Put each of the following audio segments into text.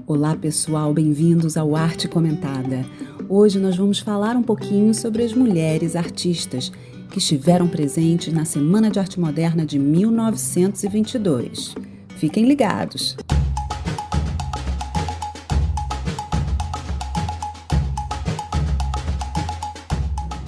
Olá pessoal, bem-vindos ao Arte Comentada. Hoje nós vamos falar um pouquinho sobre as mulheres artistas que estiveram presentes na Semana de Arte Moderna de 1922. Fiquem ligados!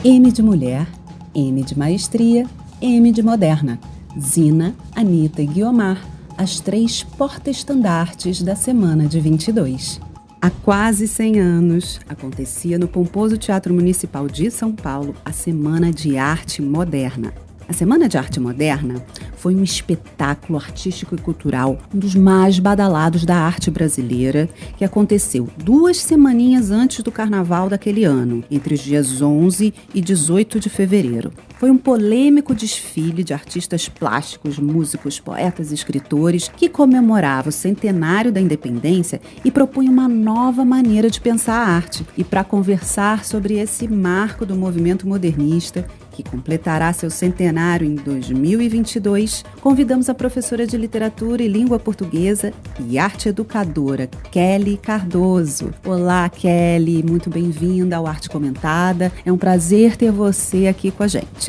M de mulher, M de maestria, M de moderna. Zina, Anitta e Guiomar, as três porta-estandartes da Semana de 22. Há quase 100 anos, acontecia no pomposo Teatro Municipal de São Paulo a Semana de Arte Moderna. A Semana de Arte Moderna foi um espetáculo artístico e cultural, um dos mais badalados da arte brasileira, que aconteceu 2 semaninhas antes do carnaval daquele ano, entre os dias 11 e 18 de fevereiro. Foi um polêmico desfile de artistas plásticos, músicos, poetas e escritores que comemorava o centenário da independência e propunha uma nova maneira de pensar a arte. E para conversar sobre esse marco do movimento modernista, que completará seu centenário em 2022, convidamos a professora de Literatura e Língua Portuguesa e arte educadora, Kelly Cardoso. Olá, Kelly, muito bem-vinda ao Arte Comentada. É um prazer ter você aqui com a gente.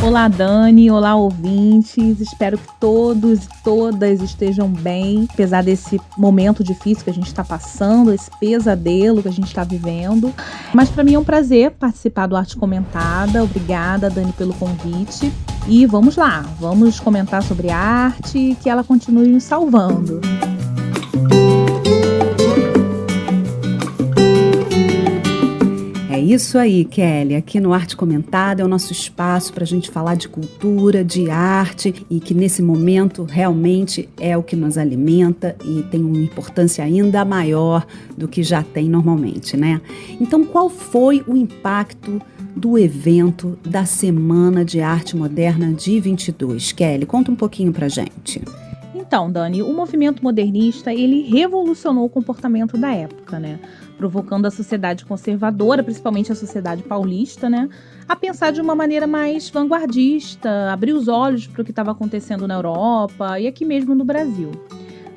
Olá, Dani. Olá, ouvintes. Espero que todos e todas estejam bem, apesar desse momento difícil que a gente está passando, esse pesadelo que a gente está vivendo. Mas para mim é um prazer participar do Arte Comentada. Obrigada, Dani, pelo convite. E vamos lá, vamos comentar sobre a arte e que ela continue nos salvando. É isso aí, Kelly. Aqui no Arte Comentada é o nosso espaço para a gente falar de cultura, de arte, e que nesse momento realmente é o que nos alimenta e tem uma importância ainda maior do que já tem normalmente, né? Então, qual foi o impacto do evento da Semana de Arte Moderna de 22? Kelly, conta um pouquinho pra gente. Então, Dani, o movimento modernista, ele revolucionou o comportamento da época, né? Provocando a sociedade conservadora, principalmente a sociedade paulista, né, a pensar de uma maneira mais vanguardista, abrir os olhos para o que estava acontecendo na Europa e aqui mesmo no Brasil,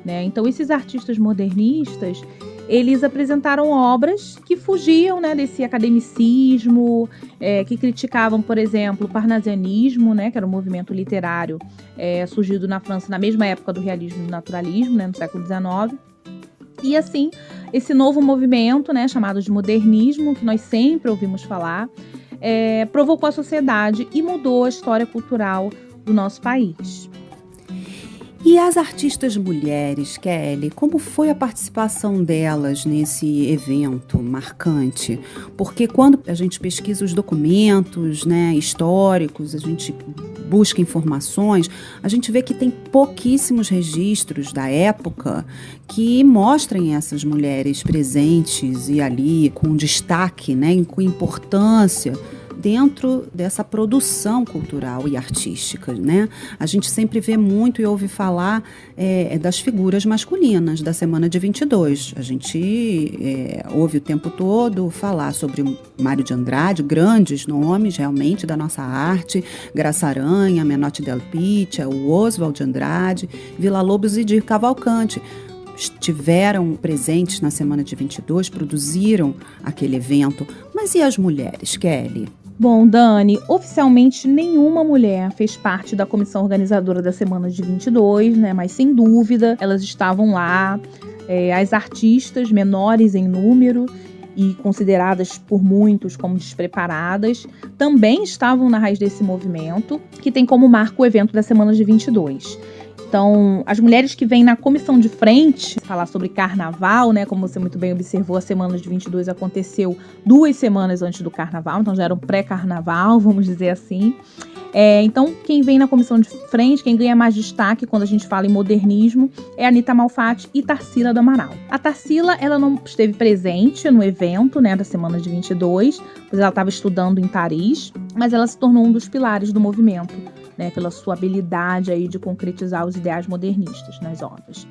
né? Então, esses artistas modernistas, eles apresentaram obras que fugiam, né, desse academicismo, que criticavam, por exemplo, o parnasianismo, né, que era um movimento literário surgido na França na mesma época do realismo e do naturalismo, né, no século XIX. E assim, esse novo movimento, né, chamado de modernismo, que nós sempre ouvimos falar, provocou a sociedade e mudou a história cultural do nosso país. E as artistas mulheres, Kelly, como foi a participação delas nesse evento marcante? Porque quando a gente pesquisa os documentos, né, históricos, a gente busca informações, a gente vê que tem pouquíssimos registros da época que mostrem essas mulheres presentes e ali com destaque, né, com importância dentro dessa produção cultural e artística, né? A gente sempre vê muito e ouve falar das figuras masculinas da Semana de 22. A gente ouve o tempo todo falar sobre Mário de Andrade, grandes nomes realmente da nossa arte, Graça Aranha, Menotti Del Pitta, o Oswald de Andrade, Villa-Lobos e Dir Cavalcante. Estiveram presentes na Semana de 22, produziram aquele evento. Mas e as mulheres, Kelly? Bom, Dani, oficialmente nenhuma mulher fez parte da comissão organizadora da Semana de 22, né? Mas sem dúvida elas estavam lá, as artistas menores em número e consideradas por muitos como despreparadas, também estavam na raiz desse movimento, que tem como marco o evento da Semana de 22. Então, as mulheres que vêm na comissão de frente, falar sobre carnaval, né? Como você muito bem observou, a Semana de 22 aconteceu 2 semanas antes do carnaval, então já era um pré-carnaval, vamos dizer assim. Então, quem vem na comissão de frente, quem ganha mais destaque quando a gente fala em modernismo, é a Anitta Malfatti e Tarsila do Amaral. A Tarsila, ela não esteve presente no evento, né, da Semana de 22, pois ela estava estudando em Paris, mas ela se tornou um dos pilares do movimento, né, pela sua habilidade aí de concretizar os ideais modernistas nas obras.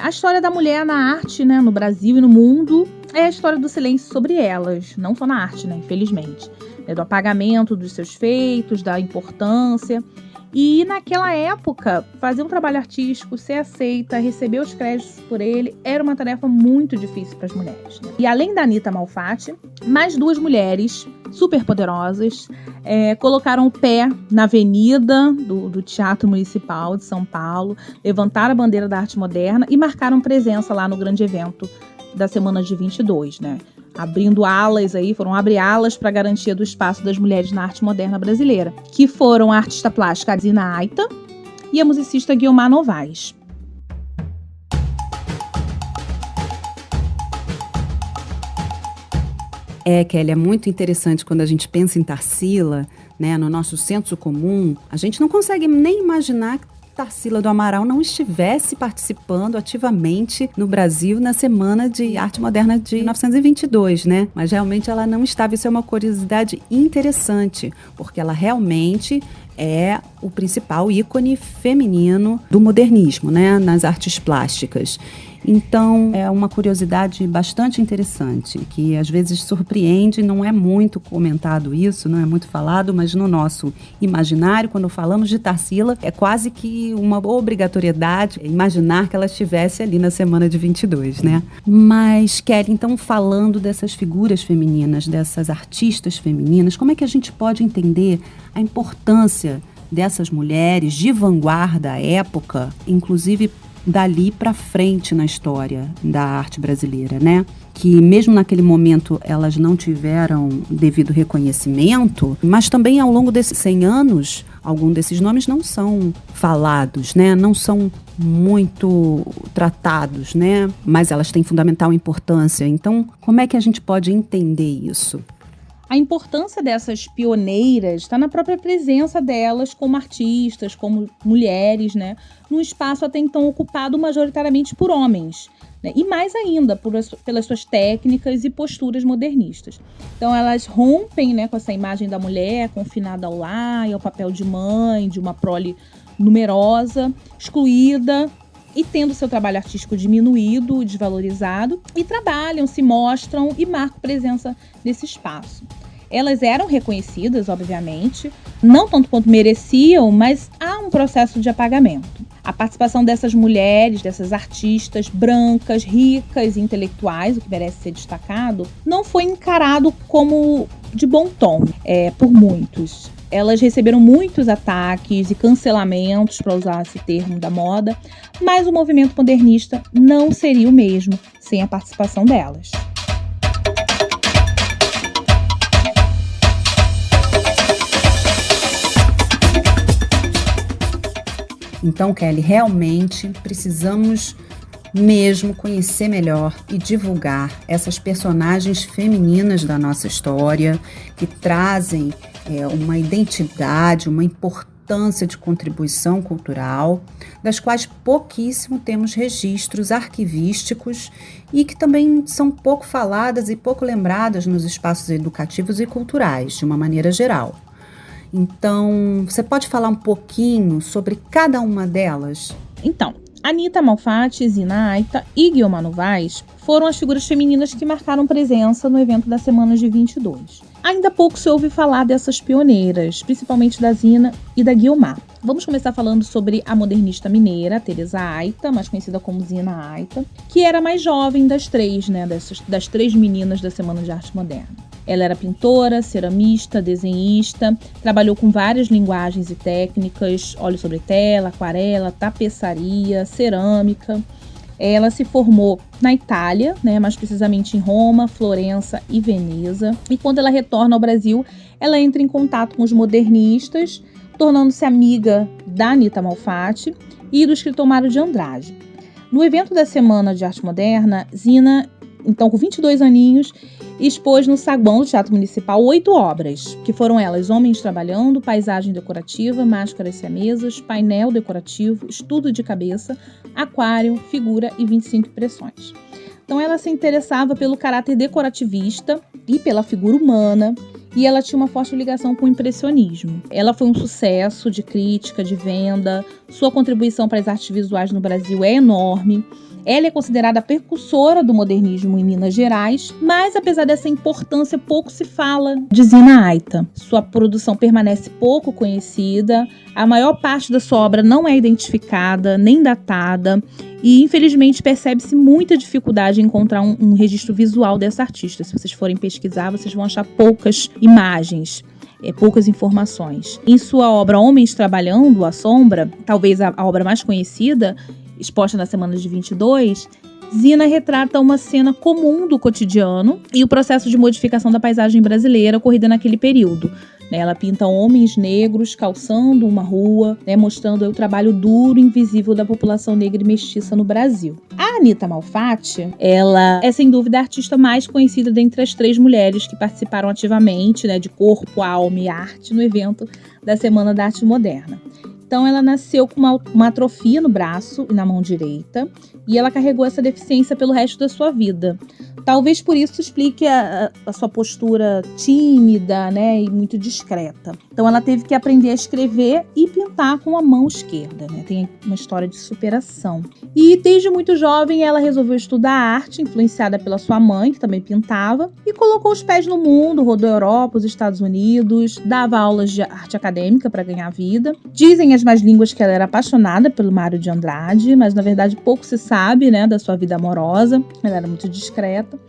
A história da mulher na arte, né, no Brasil e no mundo, é a história do silêncio sobre elas, não só na arte, né, infelizmente, do apagamento dos seus feitos, da importância. E naquela época, fazer um trabalho artístico, ser aceita, receber os créditos por ele, era uma tarefa muito difícil para as mulheres, né? E além da Anita Malfatti, mais 2 mulheres super poderosas colocaram o pé na avenida do Teatro Municipal de São Paulo, levantaram a bandeira da arte moderna e marcaram presença lá no grande evento da Semana de 22, né? Abrindo alas aí, foram abrir alas para garantia do espaço das mulheres na arte moderna brasileira, que foram a artista plástica Zina Aita e a musicista Guiomar Novaes. Kelly, é muito interessante quando a gente pensa em Tarsila, né, no nosso senso comum, a gente não consegue nem imaginar que Tarsila do Amaral não estivesse participando ativamente no Brasil na Semana de Arte Moderna de 1922, né? Mas realmente ela não estava. Isso é uma curiosidade interessante, porque ela realmente é o principal ícone feminino do modernismo, né, nas artes plásticas. Então, é uma curiosidade bastante interessante, que às vezes surpreende, não é muito comentado isso, não é muito falado, mas no nosso imaginário, quando falamos de Tarsila, é quase que uma obrigatoriedade imaginar que ela estivesse ali na Semana de 22, né? Mas, Kelly, então, falando dessas figuras femininas, dessas artistas femininas, como é que a gente pode entender a importância dessas mulheres de vanguarda à época, inclusive dali para frente na história da arte brasileira, né? Que mesmo naquele momento elas não tiveram devido reconhecimento, mas também ao longo desses 100 anos, alguns desses nomes não são falados, né? Não são muito tratados, né? Mas elas têm fundamental importância. Então, como é que a gente pode entender isso? A importância dessas pioneiras está na própria presença delas como artistas, como mulheres, né, num espaço até então ocupado majoritariamente por homens, né, e mais ainda pelas suas técnicas e posturas modernistas. Então elas rompem, né, com essa imagem da mulher confinada ao lar e ao papel de mãe, de uma prole numerosa, excluída, e tendo seu trabalho artístico diminuído, desvalorizado, e trabalham, se mostram e marcam presença nesse espaço. Elas eram reconhecidas, obviamente, não tanto quanto mereciam, mas há um processo de apagamento. A participação dessas mulheres, dessas artistas brancas, ricas e intelectuais, o que merece ser destacado, não foi encarado como de bom tom por muitos. Elas receberam muitos ataques e cancelamentos, para usar esse termo da moda, mas o movimento modernista não seria o mesmo sem a participação delas. Então, Kelly, realmente precisamos mesmo conhecer melhor e divulgar essas personagens femininas da nossa história que trazem uma identidade, uma importância de contribuição cultural, das quais pouquíssimo temos registros arquivísticos e que também são pouco faladas e pouco lembradas nos espaços educativos e culturais, de uma maneira geral. Então, você pode falar um pouquinho sobre cada uma delas? Então, Anita Malfatti, Zina Aita e Guiomar Novaes foram as figuras femininas que marcaram presença no evento da Semana de 22. Ainda pouco se ouve falar dessas pioneiras, principalmente da Zina e da Guiomar. Vamos começar falando sobre a modernista mineira, Teresa Aita, mais conhecida como Zina Aita, que era a mais jovem das três, né, das 3 meninas da Semana de Arte Moderna. Ela era pintora, ceramista, desenhista, trabalhou com várias linguagens e técnicas, óleo sobre tela, aquarela, tapeçaria, cerâmica. Ela se formou na Itália, né, mais precisamente em Roma, Florença e Veneza. E quando ela retorna ao Brasil, ela entra em contato com os modernistas, tornando-se amiga da Anita Malfatti e do escritor Mário de Andrade. No evento da Semana de Arte Moderna, Zina, então com 22 aninhos, expôs no saguão do Teatro Municipal 8 obras, que foram elas: Homens Trabalhando, Paisagem Decorativa, Máscaras Siamesas, Painel Decorativo, Estudo de Cabeça, Aquário, Figura e 25 Impressões. Então ela se interessava pelo caráter decorativista e pela figura humana, e ela tinha uma forte ligação com o impressionismo. Ela foi um sucesso de crítica, de venda, sua contribuição para as artes visuais no Brasil é enorme. Ela é considerada a precursora do modernismo em Minas Gerais, mas apesar dessa importância, pouco se fala de Zina Aita. Sua produção permanece pouco conhecida, a maior parte da sua obra não é identificada, nem datada, e infelizmente percebe-se muita dificuldade em encontrar um registro visual dessa artista. Se vocês forem pesquisar, vocês vão achar poucas imagens. Poucas informações. Em sua obra Homens Trabalhando, A Sombra, talvez a obra mais conhecida, exposta na semana de 22, Zina retrata uma cena comum do cotidiano e o processo de modificação da paisagem brasileira ocorrida naquele período. Ela pinta homens negros calçando uma rua, mostrando o trabalho duro e invisível da população negra e mestiça no Brasil. A Anita Malfatti, ela é sem dúvida a artista mais conhecida dentre as 3 mulheres que participaram ativamente, de corpo, alma e arte no evento da Semana da Arte Moderna. Então, ela nasceu com uma atrofia no braço e na mão direita, e ela carregou essa deficiência pelo resto da sua vida. Talvez por isso explique a sua postura tímida, e muito discreta. Então, ela teve que aprender a escrever e pintar com a mão esquerda, Tem uma história de superação. E desde muito jovem, ela resolveu estudar arte, influenciada pela sua mãe, que também pintava, e colocou os pés no mundo, rodou a Europa, os Estados Unidos, dava aulas de arte acadêmica para ganhar vida. Dizem as más línguas que ela era apaixonada pelo Mário de Andrade, mas na verdade pouco se sabe, da sua vida amorosa. Ela era muito discreta.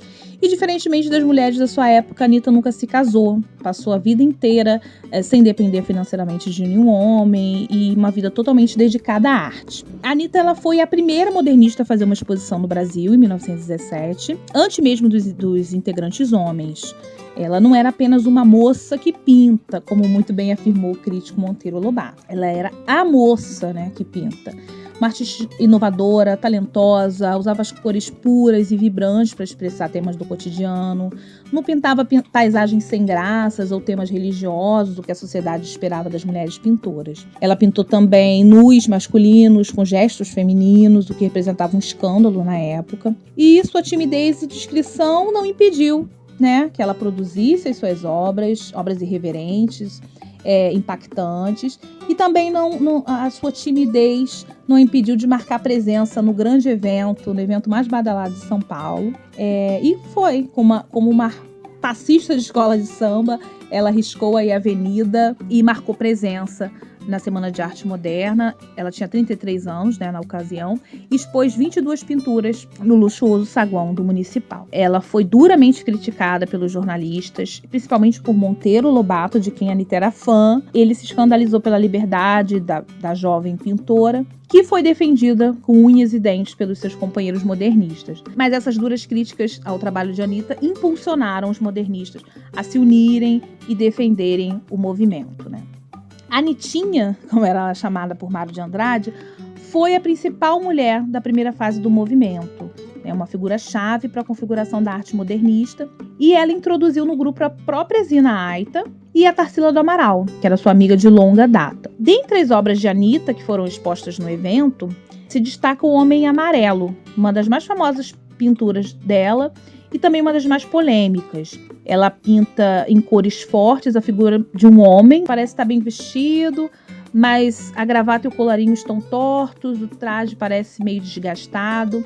E diferentemente das mulheres da sua época, a Anita nunca se casou. Passou a vida inteira sem depender financeiramente de nenhum homem e uma vida totalmente dedicada à arte. A Anita, ela foi a primeira modernista a fazer uma exposição no Brasil, em 1917, antes mesmo dos integrantes homens. Ela não era apenas uma moça que pinta, como muito bem afirmou o crítico Monteiro Lobato. Ela era a moça, que pinta. Uma artista inovadora, talentosa, usava as cores puras e vibrantes para expressar temas do cotidiano. Não pintava paisagens sem graças ou temas religiosos, o que a sociedade esperava das mulheres pintoras. Ela pintou também nus masculinos com gestos femininos, o que representava um escândalo na época. E sua timidez e discrição não impediu que ela produzisse as suas obras irreverentes, impactantes, e também a sua timidez não impediu de marcar presença no grande evento, no evento mais badalado de São Paulo, e foi como uma passista de escola de samba, ela riscou aí a avenida e marcou presença na Semana de Arte Moderna. Ela tinha 33 anos, na ocasião, e expôs 22 pinturas no luxuoso saguão do Municipal. Ela foi duramente criticada pelos jornalistas, principalmente por Monteiro Lobato, de quem a Anita era fã. Ele se escandalizou pela liberdade da jovem pintora, que foi defendida com unhas e dentes pelos seus companheiros modernistas. Mas essas duras críticas ao trabalho de Anita impulsionaram os modernistas a se unirem e defenderem o movimento, A Anitinha, como era chamada por Mário de Andrade, foi a principal mulher da primeira fase do movimento. É uma figura-chave para a configuração da arte modernista, e ela introduziu no grupo a própria Zina Aita e a Tarsila do Amaral, que era sua amiga de longa data. Dentre as obras de Anita que foram expostas no evento, se destaca O Homem Amarelo, uma das mais famosas pinturas dela e também uma das mais polêmicas. Ela pinta em cores fortes a figura de um homem, parece estar bem vestido, mas a gravata e o colarinho estão tortos, o traje parece meio desgastado.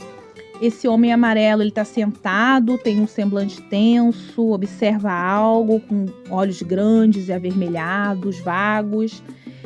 Esse homem amarelo, ele está sentado, tem um semblante tenso, observa algo com olhos grandes e avermelhados, vagos.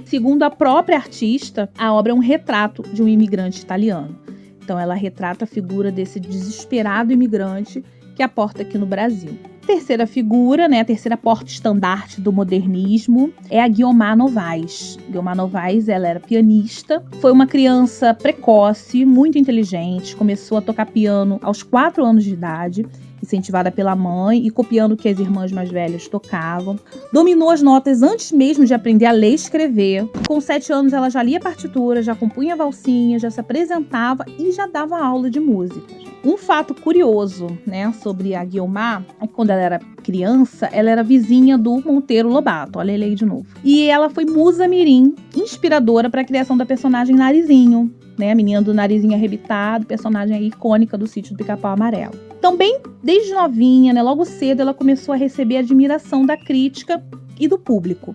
Segundo a própria artista, a obra é um retrato de um imigrante italiano. Então ela retrata a figura desse desesperado imigrante que aporta aqui no Brasil. A terceira figura, a terceira porta-estandarte do modernismo é a Guiomar Novaes. Guiomar Novaes, ela era pianista, foi uma criança precoce, muito inteligente, começou a tocar piano aos 4 anos de idade, incentivada pela mãe e copiando o que as irmãs mais velhas tocavam. Dominou as notas antes mesmo de aprender a ler e escrever. Com 7 anos ela já lia partitura, já compunha valsinha, já se apresentava e já dava aula de música. Um fato curioso, sobre a Guiomar é que quando ela era criança, ela era vizinha do Monteiro Lobato. Olha ele aí de novo. E ela foi musa mirim, inspiradora para a criação da personagem Narizinho, a menina do narizinho arrebitado, personagem icônica do Sítio do Pica-Pau Amarelo. Também, desde novinha, né, logo cedo, ela começou a receber a admiração da crítica e do público.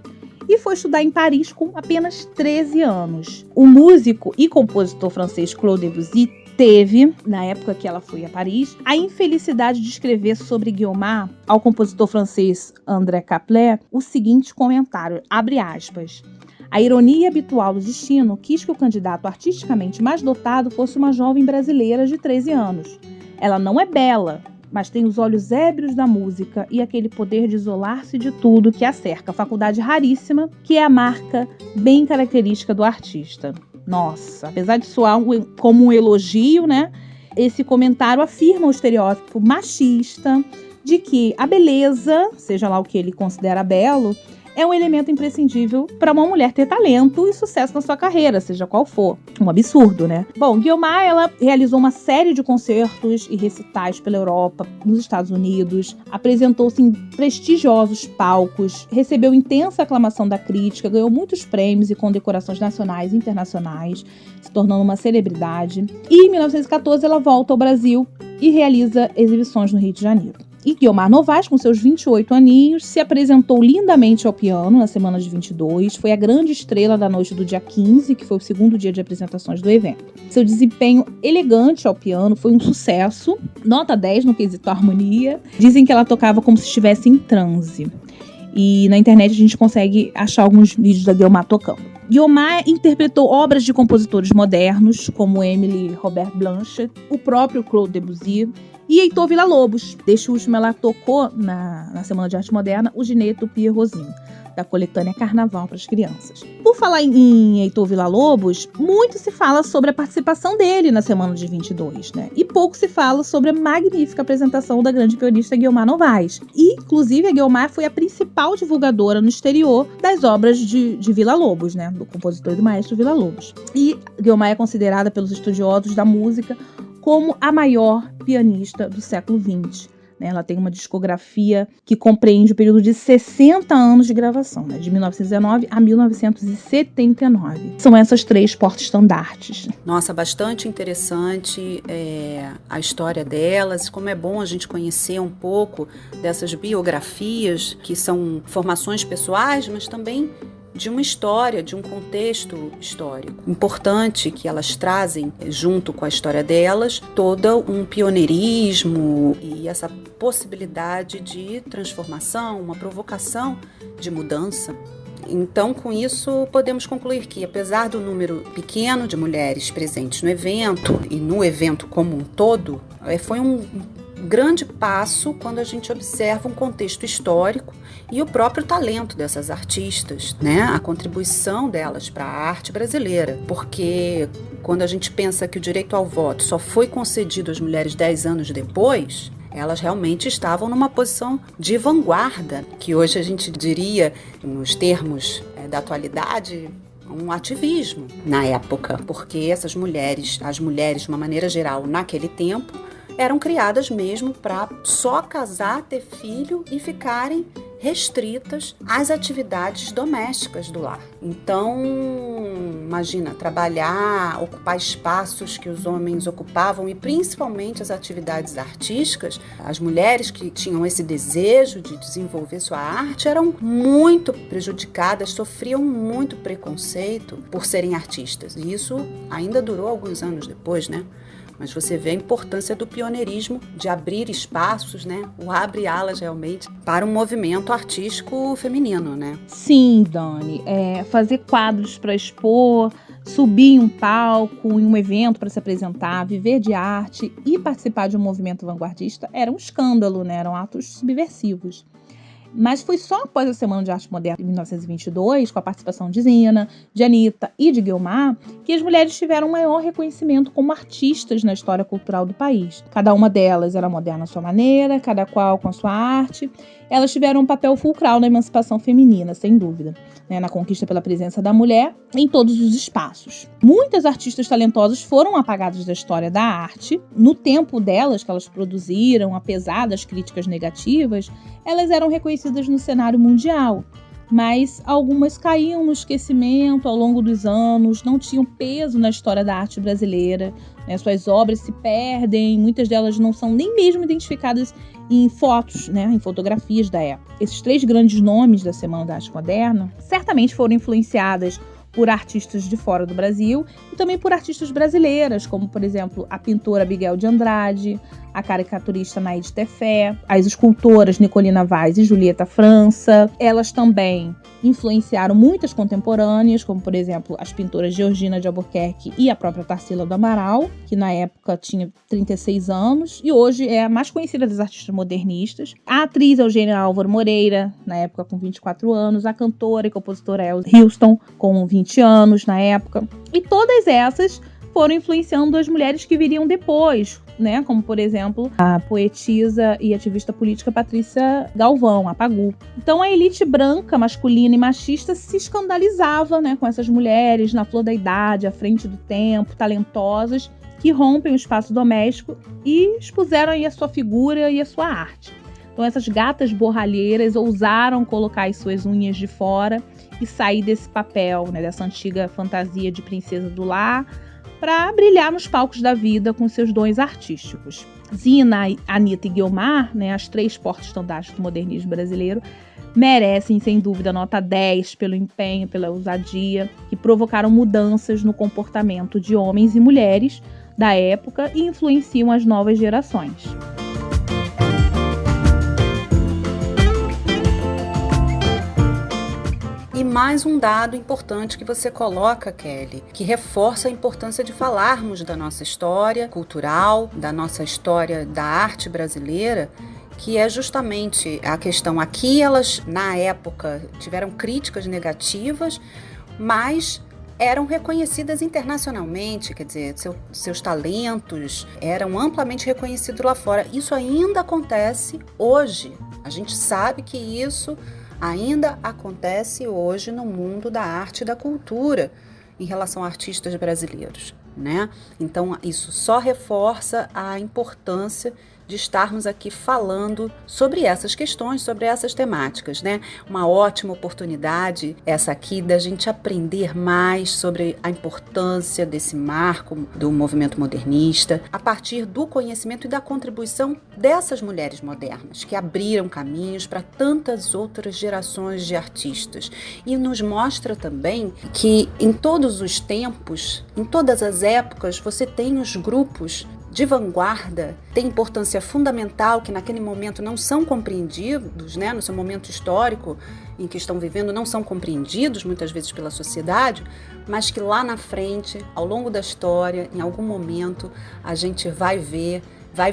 E foi estudar em Paris com apenas 13 anos. O músico e compositor francês Claude Debussy teve, na época que ela foi a Paris, a infelicidade de escrever sobre Guiomar ao compositor francês André Caplet o seguinte comentário, abre aspas: "A ironia habitual do destino quis que o candidato artisticamente mais dotado fosse uma jovem brasileira de 13 anos. Ela não é bela, mas tem os olhos ébrios da música e aquele poder de isolar-se de tudo que a cerca, faculdade raríssima, que é a marca bem característica do artista." Nossa, apesar de soar como um elogio, né? Esse comentário afirma o estereótipo machista de que a beleza, seja lá o que ele considera belo, é um elemento imprescindível para uma mulher ter talento e sucesso na sua carreira, seja qual for. Um absurdo, né? Bom, Guiomar, ela realizou uma série de concertos e recitais pela Europa, nos Estados Unidos, apresentou-se em prestigiosos palcos, recebeu intensa aclamação da crítica, ganhou muitos prêmios e condecorações nacionais e internacionais, se tornando uma celebridade. E em 1914 ela volta ao Brasil e realiza exibições no Rio de Janeiro. E Guiomar Novaes, com seus 28 aninhos, se apresentou lindamente ao piano na semana de 22. Foi a grande estrela da noite do dia 15, que foi o segundo dia de apresentações do evento. Seu desempenho elegante ao piano foi um sucesso. Nota 10 no quesito harmonia. Dizem que ela tocava como se estivesse em transe. E na internet a gente consegue achar alguns vídeos da Guiomar tocando. Guiomar interpretou obras de compositores modernos, como Emily Robert Blanchard, o próprio Claude Debussy, e Heitor Villa-Lobos. Deste último, ela tocou na Semana de Arte Moderna o Gineto Pierre Rosin, da coletânea Carnaval para as Crianças. Por falar em Heitor Villa-Lobos, muito se fala sobre a participação dele na Semana de 22, né? E pouco se fala sobre a magnífica apresentação da grande pianista Guiomar Novaes. E, inclusive, a Guiomar foi a principal divulgadora no exterior das obras de Villa-Lobos, né? Do compositor e do maestro Villa-Lobos. E Guiomar é considerada pelos estudiosos da música como a maior pianista do século XX. Ela tem uma discografia que compreende o período de 60 anos de gravação, né? De 1919 a 1979. São essas 3 porta-estandartes. Nossa, bastante interessante a história delas, como é bom a gente conhecer um pouco dessas biografias, que são formações pessoais, mas também de uma história, de um contexto histórico. Importante que elas trazem, junto com a história delas, todo um pioneirismo e essa possibilidade de transformação, uma provocação de mudança. Então, com isso, podemos concluir que, apesar do número pequeno de mulheres presentes no evento, e no evento como um todo, foi um grande passo quando a gente observa um contexto histórico e o próprio talento dessas artistas, né? A contribuição delas para a arte brasileira, porque quando a gente pensa que o direito ao voto só foi concedido às mulheres 10 anos depois, elas realmente estavam numa posição de vanguarda, que hoje a gente diria, nos termos da atualidade, um ativismo na época, porque essas mulheres, as mulheres de uma maneira geral naquele tempo, eram criadas mesmo para só casar, ter filho e ficarem restritas às atividades domésticas do lar. Então, imagina, trabalhar, ocupar espaços que os homens ocupavam e principalmente as atividades artísticas, as mulheres que tinham esse desejo de desenvolver sua arte eram muito prejudicadas, sofriam muito preconceito por serem artistas. E isso ainda durou alguns anos depois, né? Mas você vê a importância do pioneirismo, de abrir espaços, né? O abre alas realmente para um movimento artístico feminino, né? Sim, Dani. Fazer quadros para expor, subir em um palco, em um evento para se apresentar, viver de arte e participar de um movimento vanguardista era um escândalo, né? Eram atos subversivos. Mas foi só após a Semana de Arte Moderna, em 1922, com a participação de Zina, de Anitta e de Guiomar, que as mulheres tiveram maior reconhecimento como artistas na história cultural do país. Cada uma delas era moderna à sua maneira, cada qual com a sua arte. Elas tiveram um papel fulcral na emancipação feminina, sem dúvida, né, na conquista pela presença da mulher em todos os espaços. Muitas artistas talentosas foram apagadas da história da arte. No tempo delas, que elas produziram, apesar das críticas negativas, elas eram reconhecidas no cenário mundial. mas algumas caíam no esquecimento ao longo dos anos, não tinham peso na história da arte brasileira, né? Suas obras se perdem, muitas delas não são nem mesmo identificadas em fotos, né? Em fotografias da época. Esses 3 grandes nomes da Semana da Arte Moderna certamente foram influenciadas por artistas de fora do Brasil e também por artistas brasileiras, como, por exemplo, a pintora Abigail de Andrade, a caricaturista Naide Tefé, as escultoras Nicolina Vaz e Julieta França. Elas também influenciaram muitas contemporâneas, como, por exemplo, as pintoras Georgina de Albuquerque e a própria Tarsila do Amaral, que na época tinha 36 anos e hoje é a mais conhecida das artistas modernistas. A atriz Eugênia Álvaro Moreira, na época com 24 anos, a cantora e compositora Elza Houston, com 20 anos na época. E todas essas foram influenciando as mulheres que viriam depois, né? Como, por exemplo, a poetisa e ativista política Patrícia Galvão, a Pagu. Então, a elite branca, masculina e machista se escandalizava, né, com essas mulheres na flor da idade, à frente do tempo, talentosas, que rompem o espaço doméstico e expuseram aí a sua figura e a sua arte. Então, essas gatas borralheiras ousaram colocar as suas unhas de fora e sair desse papel, né, dessa antiga fantasia de princesa do lar, para brilhar nos palcos da vida com seus dons artísticos. Zina, Anitta e Guiomar, né, as 3 porta-estandartes do modernismo brasileiro, merecem, sem dúvida, nota 10 pelo empenho, pela ousadia, que provocaram mudanças no comportamento de homens e mulheres da época e influenciam as novas gerações. E mais um dado importante que você coloca, Kelly, que reforça a importância de falarmos da nossa história cultural, da nossa história da arte brasileira, que é justamente a questão. Aqui elas, na época, tiveram críticas negativas, mas eram reconhecidas internacionalmente, quer dizer, seus talentos eram amplamente reconhecidos lá fora. Isso ainda acontece hoje. A gente sabe que isso ainda acontece hoje no mundo da arte e da cultura em relação a artistas brasileiros, né? Então, isso só reforça a importância de estarmos aqui falando sobre essas questões, sobre essas temáticas, né? Uma ótima oportunidade essa aqui da gente aprender mais sobre a importância desse marco do movimento modernista, a partir do conhecimento e da contribuição dessas mulheres modernas, que abriram caminhos para tantas outras gerações de artistas. E nos mostra também que em todos os tempos, em todas as épocas, você tem os grupos de vanguarda, tem importância fundamental, que naquele momento não são compreendidos, né? No seu momento histórico em que estão vivendo, não são compreendidos muitas vezes pela sociedade, mas que lá na frente, ao longo da história, em algum momento, a gente vai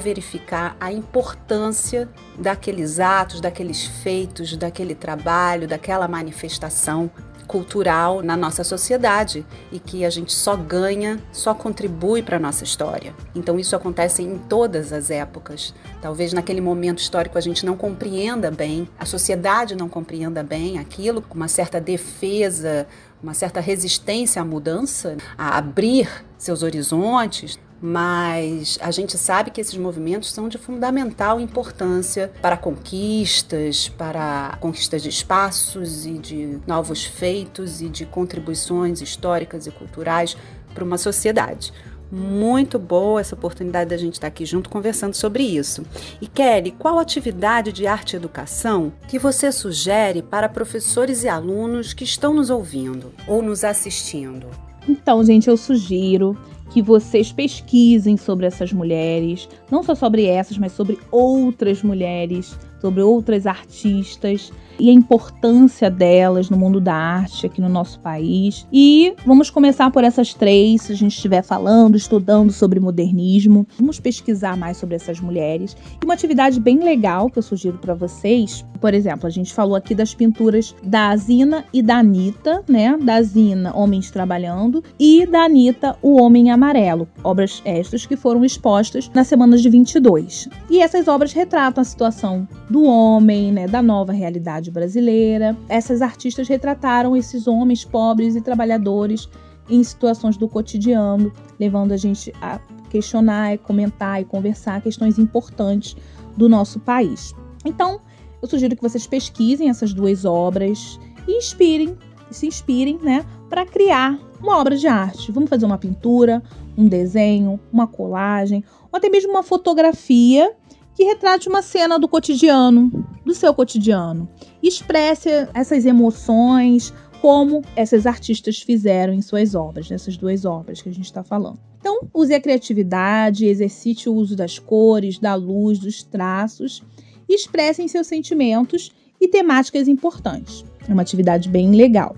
verificar a importância daqueles atos, daqueles feitos, daquele trabalho, daquela manifestação cultural na nossa sociedade e que a gente só ganha, só contribui para a nossa história. Então isso acontece em todas as épocas. Talvez naquele momento histórico a gente não compreenda bem, a sociedade não compreenda bem aquilo, com uma certa defesa, uma certa resistência à mudança, a abrir seus horizontes, mas a gente sabe que esses movimentos são de fundamental importância para conquistas, para conquistas de espaços e de novos feitos e de contribuições históricas e culturais para uma sociedade. Muito boa essa oportunidade da gente estar aqui junto conversando sobre isso. E Kelly, qual atividade de arte e educação que você sugere para professores e alunos que estão nos ouvindo ou nos assistindo? Então, gente, eu sugiro que vocês pesquisem sobre essas mulheres, não só sobre essas, mas sobre outras mulheres, sobre outras artistas e a importância delas no mundo da arte aqui no nosso país. E vamos começar por essas 3, se a gente estiver falando, estudando sobre modernismo. Vamos pesquisar mais sobre essas mulheres. E uma atividade bem legal que eu sugiro para vocês, por exemplo, a gente falou aqui das pinturas da Zina e da Anitta, né? Da Zina, Homens Trabalhando, e da Anitta, O Homem Amarelo, obras extras que foram expostas na semana de 22. E essas obras retratam a situação do homem, né, da nova realidade brasileira. Essas artistas retrataram esses homens pobres e trabalhadores em situações do cotidiano, levando a gente a questionar, comentar e conversar questões importantes do nosso país. Então, eu sugiro que vocês pesquisem essas 2 obras e se inspirem, né, para criar uma obra de arte. Vamos fazer uma pintura, um desenho, uma colagem, ou até mesmo uma fotografia que retrate uma cena do cotidiano, do seu cotidiano. Expresse essas emoções como essas artistas fizeram em suas obras, nessas 2 obras que a gente está falando. Então, use a criatividade, exercite o uso das cores, da luz, dos traços, e expressem seus sentimentos e temáticas importantes. É uma atividade bem legal.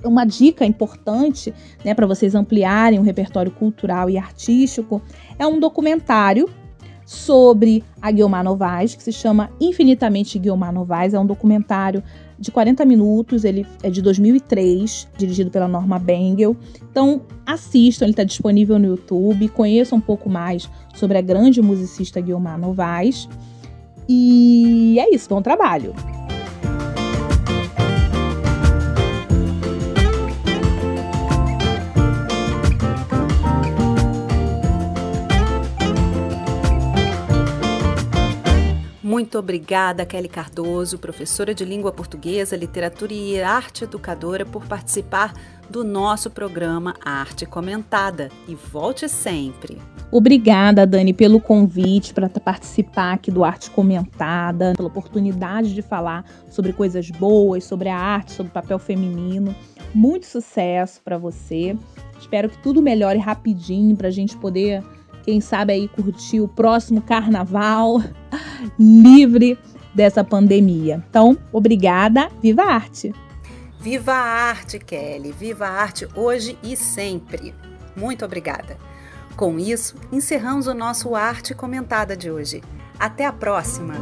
Uma dica importante, né, para vocês ampliarem o repertório cultural e artístico é um documentário sobre a Guiomar Novaes, que se chama Infinitamente Guiomar Novaes. É um documentário de 40 minutos, ele é de 2003, dirigido pela Norma Bengel. Então, assistam, ele está disponível no YouTube, conheçam um pouco mais sobre a grande musicista Guiomar Novaes. E é isso, bom trabalho! Muito obrigada, Kelly Cardoso, professora de Língua Portuguesa, Literatura e Arte Educadora, por participar do nosso programa Arte Comentada. E volte sempre! Obrigada, Dani, pelo convite para participar aqui do Arte Comentada, pela oportunidade de falar sobre coisas boas, sobre a arte, sobre o papel feminino. Muito sucesso para você. Espero que tudo melhore rapidinho para a gente poder, quem sabe, aí curtir o próximo carnaval livre dessa pandemia. Então, obrigada. Viva a arte! Viva a arte, Kelly! Viva a arte hoje e sempre! Muito obrigada! Com isso, encerramos o nosso Arte Comentada de hoje. Até a próxima!